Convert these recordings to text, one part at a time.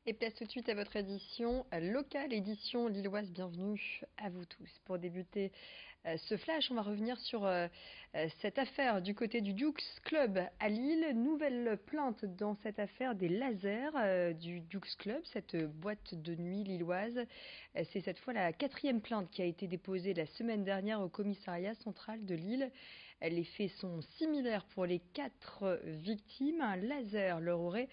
Et place tout de suite à votre édition locale, édition lilloise. Bienvenue à vous tous. Pour débuter ce flash, on va revenir sur cette affaire du côté du Dukes Club à Lille. Nouvelle plainte dans cette affaire des lasers du Dukes Club, cette boîte de nuit lilloise. C'est cette fois la 4e plainte qui a été déposée la semaine dernière au commissariat central de Lille. Les faits sont similaires pour les 4 victimes. Un laser leur aurait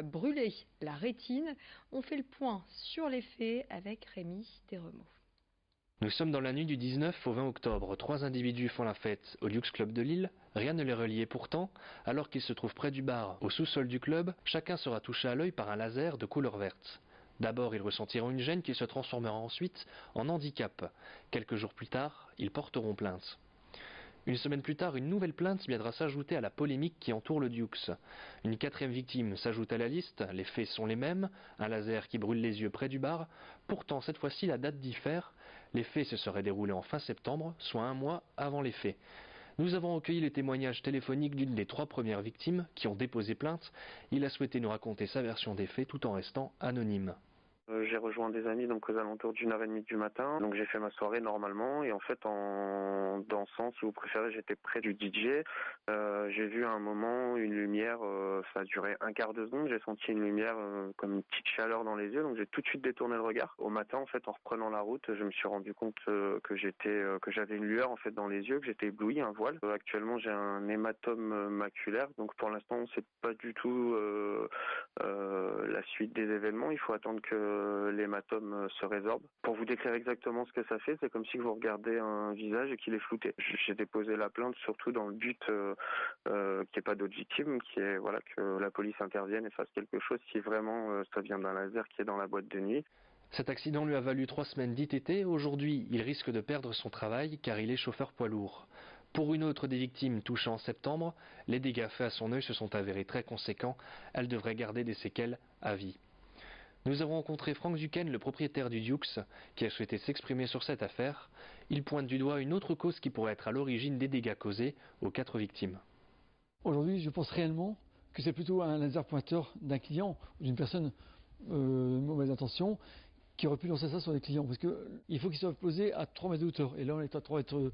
brûlé la rétine. On fait le point sur les faits avec Rémi Desremeaux. Nous sommes dans la nuit du 19 au 20 octobre. 3 individus font la fête au Dukes Club de Lille. Rien ne les reliait pourtant. Alors qu'ils se trouvent près du bar, au sous-sol du club, chacun sera touché à l'œil par un laser de couleur verte. D'abord, ils ressentiront une gêne qui se transformera ensuite en handicap. Quelques jours plus tard, ils porteront plainte. Une semaine plus tard, une nouvelle plainte viendra s'ajouter à la polémique qui entoure le Dukes. Une 4e victime s'ajoute à la liste, les faits sont les mêmes, un laser qui brûle les yeux près du bar. Pourtant, cette fois-ci, la date diffère. Les faits se seraient déroulés en fin septembre, soit un mois avant les faits. Nous avons recueilli les témoignages téléphoniques d'une des 3 premières victimes qui ont déposé plainte. Il a souhaité nous raconter sa version des faits tout en restant anonyme. J'ai rejoint des amis donc aux alentours d'1h30 du matin. Donc j'ai fait ma soirée normalement et en fait en dansant, si vous préférez, j'étais près du DJ. J'ai vu à un moment une lumière, ça a duré un quart de seconde. J'ai senti une lumière comme une petite chaleur dans les yeux. Donc j'ai tout de suite détourné le regard. Au matin en fait en reprenant la route, je me suis rendu compte que j'avais une lueur en fait dans les yeux, que j'étais ébloui, un voile. Actuellement j'ai un hématome maculaire. Donc pour l'instant on sait pas du tout la suite des événements. Il faut attendre que l'hématome se résorbe. Pour vous décrire exactement ce que ça fait, c'est comme si vous regardez un visage et qu'il est flouté. J'ai déposé la plainte surtout dans le but qu'il n'y ait pas d'autres victimes, que la police intervienne et fasse quelque chose si vraiment ça vient d'un laser qui est dans la boîte de nuit. Cet accident lui a valu 3 semaines d'ITT. Aujourd'hui, il risque de perdre son travail car il est chauffeur poids lourd. Pour une autre des victimes touchée en septembre, les dégâts faits à son œil se sont avérés très conséquents. Elle devrait garder des séquelles à vie. Nous avons rencontré Franck Zucken, le propriétaire du Dukes, qui a souhaité s'exprimer sur cette affaire. Il pointe du doigt une autre cause qui pourrait être à l'origine des dégâts causés aux 4 victimes. Aujourd'hui, je pense réellement que c'est plutôt un laser pointeur d'un client ou d'une personne de mauvaise intention qui aurait pu lancer ça sur des clients. Parce qu'il faut qu'il soit posé à 3 mètres de hauteur. Et là, on est à 3 mètres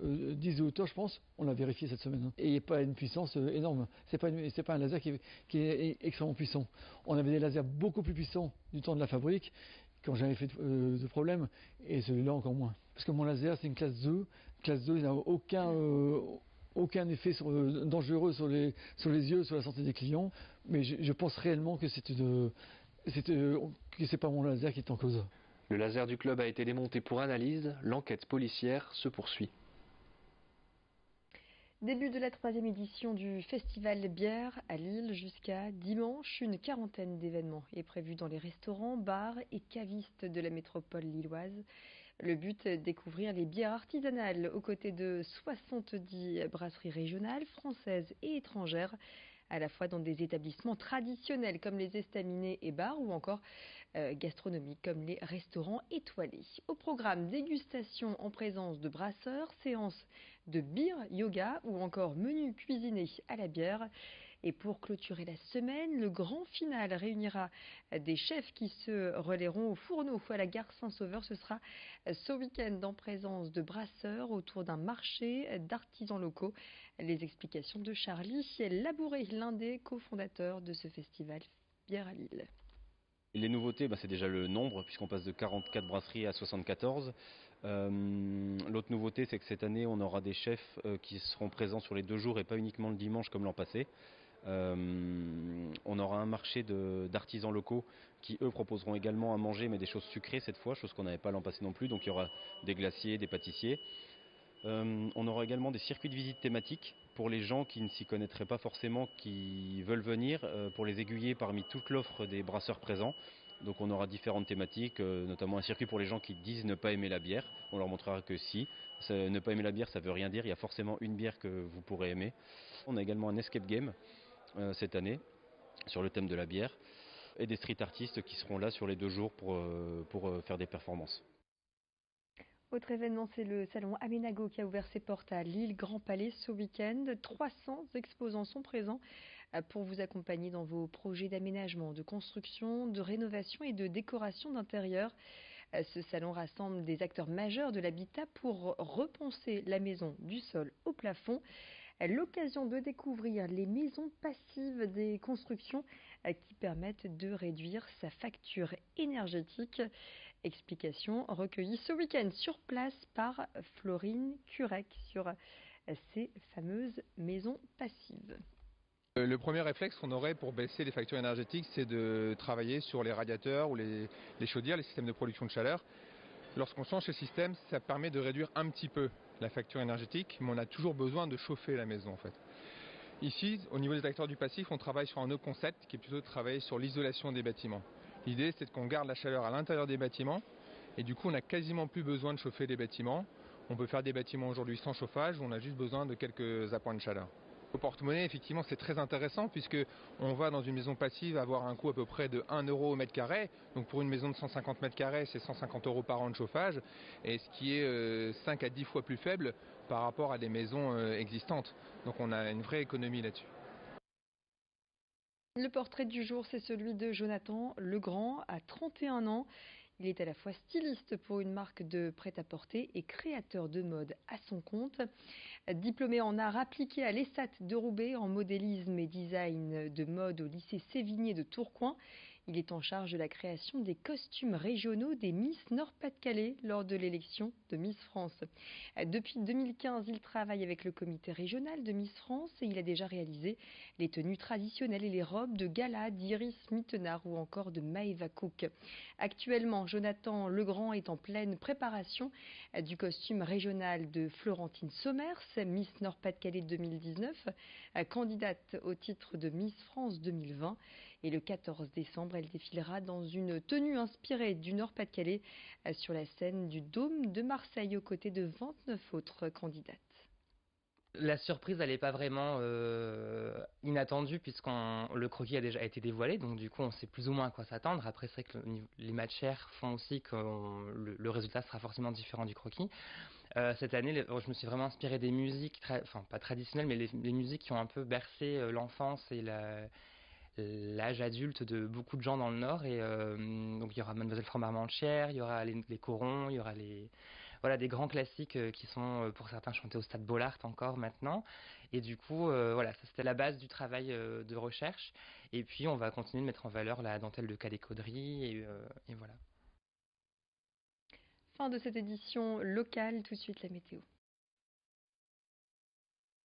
10 de hauteur, je pense. On l'a vérifié cette semaine. Et il n'y a pas une puissance énorme. C'est pas un laser qui est extrêmement puissant. On avait des lasers beaucoup plus puissants du temps de la fabrique, qui n'ont jamais fait de problème. Et celui-là, encore moins. Parce que mon laser, c'est une classe 2. Classe 2, il n'a aucun effet dangereux sur les yeux, sur la santé des clients. Mais je pense réellement que c'est pas mon laser qui est en cause. Le laser du club a été démonté pour analyse. L'enquête policière se poursuit. Début de la 3e édition du Festival Bière à Lille jusqu'à dimanche. Une 40aine d'événements est prévue dans les restaurants, bars et cavistes de la métropole lilloise. Le but, découvrir les bières artisanales aux côtés de 70 brasseries régionales, françaises et étrangères, à la fois dans des établissements traditionnels comme les estaminets et bars ou encore gastronomiques comme les restaurants étoilés. Au programme, dégustation en présence de brasseurs, séances de beer yoga ou encore menu cuisiné à la bière. Et pour clôturer la semaine, le grand final réunira des chefs qui se relaieront au fourneau à la gare Saint-Sauveur. Ce sera ce week-end en présence de brasseurs autour d'un marché d'artisans locaux. Les explications de Charlie Labouré, l'un des cofondateurs de ce festival Bière à Lille. Les nouveautés, c'est déjà le nombre, puisqu'on passe de 44 brasseries à 74. L'autre nouveauté, c'est que cette année, on aura des chefs qui seront présents sur les 2 jours et pas uniquement le dimanche comme l'an passé. On aura un marché d'artisans locaux qui, eux, proposeront également à manger, mais des choses sucrées cette fois, chose qu'on n'avait pas l'an passé non plus. Donc il y aura des glaciers, des pâtissiers. On aura également des circuits de visite thématiques pour les gens qui ne s'y connaîtraient pas forcément, qui veulent venir, pour les aiguiller parmi toute l'offre des brasseurs présents. Donc on aura différentes thématiques, notamment un circuit pour les gens qui disent ne pas aimer la bière. On leur montrera que si, ne pas aimer la bière ça veut rien dire, il y a forcément une bière que vous pourrez aimer. On a également un escape game cette année sur le thème de la bière et des street artistes qui seront là sur les 2 jours pour faire des performances. Autre événement, c'est le salon Aménago qui a ouvert ses portes à Lille Grand Palais ce week-end. 300 exposants sont présents pour vous accompagner dans vos projets d'aménagement, de construction, de rénovation et de décoration d'intérieur. Ce salon rassemble des acteurs majeurs de l'habitat pour repenser la maison du sol au plafond. L'occasion de découvrir les maisons passives des constructions qui permettent de réduire sa facture énergétique. Explication recueillie ce week-end sur place par Florine Curec sur ces fameuses maisons passives. Le premier réflexe qu'on aurait pour baisser les factures énergétiques, c'est de travailler sur les radiateurs ou les chaudières, les systèmes de production de chaleur. Lorsqu'on change ce système, ça permet de réduire un petit peu la facture énergétique, mais on a toujours besoin de chauffer la maison en fait. Ici, au niveau des acteurs du passif, on travaille sur un autre concept qui est plutôt de travailler sur l'isolation des bâtiments. L'idée, c'est qu'on garde la chaleur à l'intérieur des bâtiments et du coup, on n'a quasiment plus besoin de chauffer les bâtiments. On peut faire des bâtiments aujourd'hui sans chauffage où on a juste besoin de quelques appoints de chaleur. Au porte-monnaie, effectivement, c'est très intéressant puisque on va dans une maison passive avoir un coût à peu près de 1 euro au mètre carré. Donc pour une maison de 150 mètres carrés, c'est 150 euros par an de chauffage, et ce qui est 5 à 10 fois plus faible par rapport à des maisons existantes. Donc on a une vraie économie là-dessus. Le portrait du jour, c'est celui de Jonathan Legrand, à 31 ans. Il est à la fois styliste pour une marque de prêt-à-porter et créateur de mode à son compte. Diplômé en art appliqué à l'ESSAT de Roubaix en modélisme et design de mode au lycée Sévigné de Tourcoing, il est en charge de la création des costumes régionaux des Miss Nord-Pas-de-Calais lors de l'élection de Miss France. Depuis 2015, il travaille avec le comité régional de Miss France et il a déjà réalisé les tenues traditionnelles et les robes de gala d'Iris Mittenard ou encore de Maëva Cook. Actuellement, Jonathan Legrand est en pleine préparation du costume régional de Florentine Sommers, Miss Nord-Pas-de-Calais 2019, candidate au titre de Miss France 2020. Et le 14 décembre, elle défilera dans une tenue inspirée du Nord-Pas-de-Calais sur la scène du Dôme de Marseille aux côtés de 29 autres candidates. La surprise, elle n'est pas vraiment inattendue puisque le croquis a déjà été dévoilé, donc du coup on sait plus ou moins à quoi s'attendre. Après c'est vrai que les matières font aussi que le résultat sera forcément différent du croquis. Cette année, je me suis vraiment inspirée des musiques, pas traditionnelles, mais les musiques qui ont un peu bercé l'enfance et l'âge adulte de beaucoup de gens dans le Nord. Et donc il y aura Mademoiselle Framboise-Manchière, il y aura les corons, il y aura des grands classiques qui sont pour certains chantés au Stade Bollaert encore maintenant. Et du coup, ça c'était la base du travail de recherche. Et puis on va continuer de mettre en valeur la dentelle de Calais-Caudry et voilà. Fin de cette édition locale, tout de suite la météo.